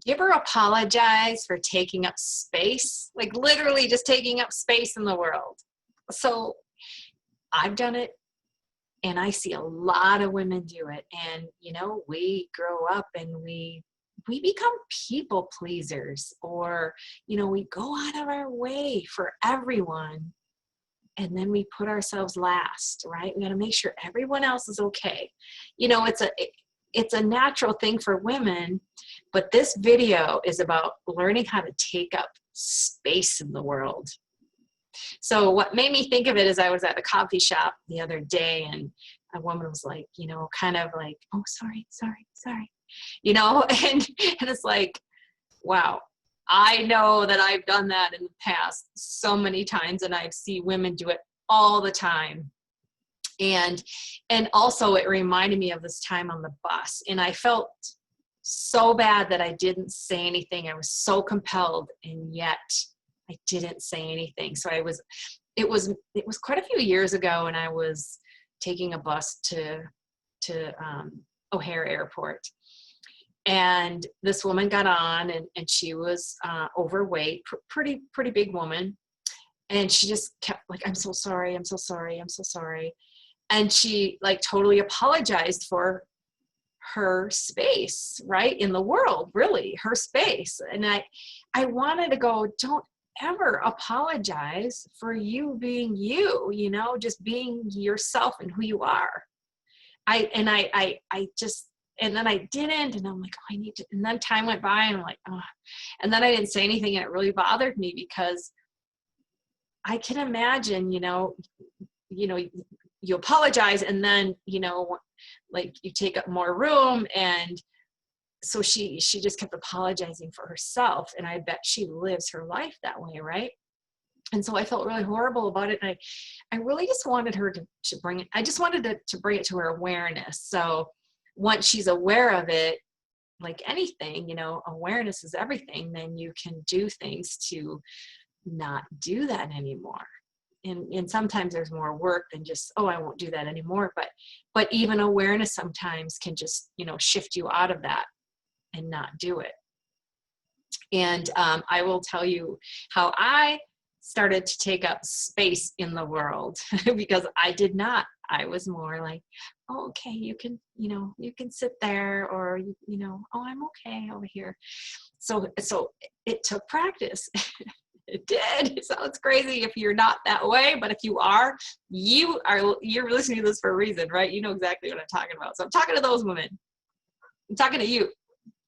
you ever apologize for taking up space? Like literally just taking up space in the world. So I've done it, and I see a lot of women do it. And, you know, we grow up and we become people pleasers, or, you know, we go out of our way for everyone. And then we put ourselves last, right? We got to make sure everyone else is okay. You know, it's a natural thing for women, but this video is about learning how to take up space in the world. So what made me think of it is I was at a coffee shop the other day, and a woman was like, you know, kind of like, oh, sorry, you know, and it's like, wow, I know that I've done that in the past so many times, and I see women do it all the time. And also it reminded me of this time on the bus, and I felt so bad that I didn't say anything. I was so compelled, and yet I didn't say anything. So it was quite a few years ago, and I was taking a bus to O'Hare Airport. And this woman got on, and she was overweight, pretty big woman. And she just kept like, I'm so sorry. And she like totally apologized for her space, right? In the world, really, her space. And I wanted to go, don't ever apologize for you being you, you know, just being yourself and who you are. And then I didn't, and I'm like, oh, I need to, and then time went by, and I'm like, oh, and then I didn't say anything, and it really bothered me, because I can imagine, you know, you apologize, and then, you know, like you take up more room. And so she just kept apologizing for herself, and I bet she lives her life that way, right? And so I felt really horrible about it, and I really just wanted her to bring it, I just wanted to bring it to her awareness. So once she's aware of it, like anything, you know, awareness is everything, then you can do things to not do that anymore. And sometimes there's more work than just, oh, I won't do that anymore. But even awareness sometimes can just, you know, shift you out of that and not do it. And I will tell you how I started to take up space in the world, because I did not. I was more like, oh, okay, you can sit there, or, you know, oh, I'm okay over here. So it took practice. It did. It sounds crazy if you're not that way, but if you are, you're listening to this for a reason, right? You know exactly what I'm talking about. So I'm talking to those women. I'm talking to you.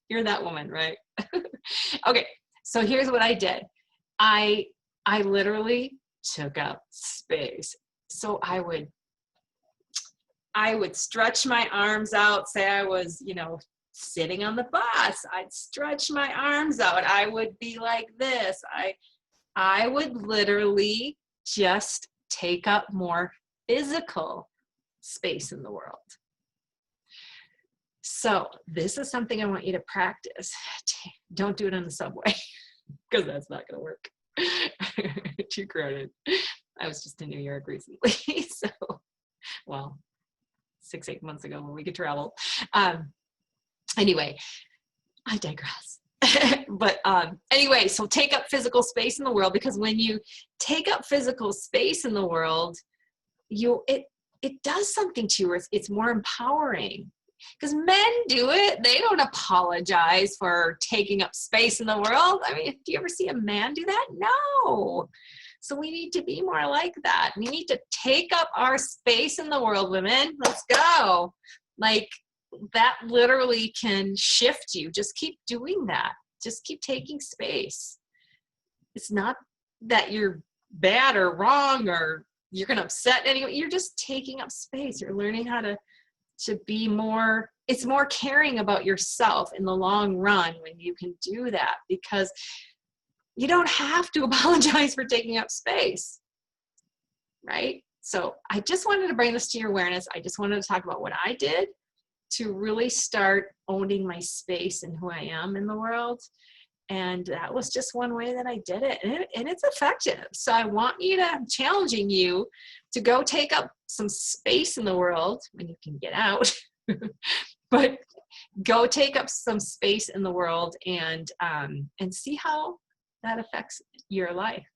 You're that woman, right? Okay. So here's what I did. I literally took up space. So I would stretch my arms out. Say I was, you know, sitting on the bus. I'd stretch my arms out. I would be like this. I would literally just take up more physical space in the world. So this is something I want you to practice. Don't do it on the subway, because that's not going to work. Too crowded. I was just in New York recently. So, well, 6-8 months ago when we could travel. Anyway, I digress. But anyway, so take up physical space in the world, because when you take up physical space in the world, it does something to you. It's more empowering, because men do it. They don't apologize for taking up space in the world. I mean, do you ever see a man do that? No. So we need to be more like that. We need to take up our space in the world, women. Let's go. Like, that literally can shift you. Just keep doing that. Just keep taking space. It's not that you're bad or wrong, or you're going to upset anyone. You're just taking up space. You're learning how to be more, it's more caring about yourself in the long run when you can do that, because you don't have to apologize for taking up space, right? So I just wanted to bring this to your awareness. I just wanted to talk about what I did to really start owning my space and who I am in the world. And that was just one way that I did it. And it's effective. So I'm challenging you to go take up some space in the world when you can get out. But go take up some space in the world and see how that affects your life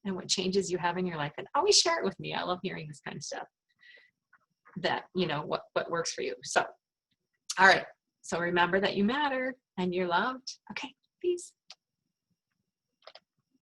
and what changes you have in your life. And always share it with me. I love hearing this kind of stuff, that, you know, what works for you. So, all right. So remember that you matter and you're loved. Okay, peace.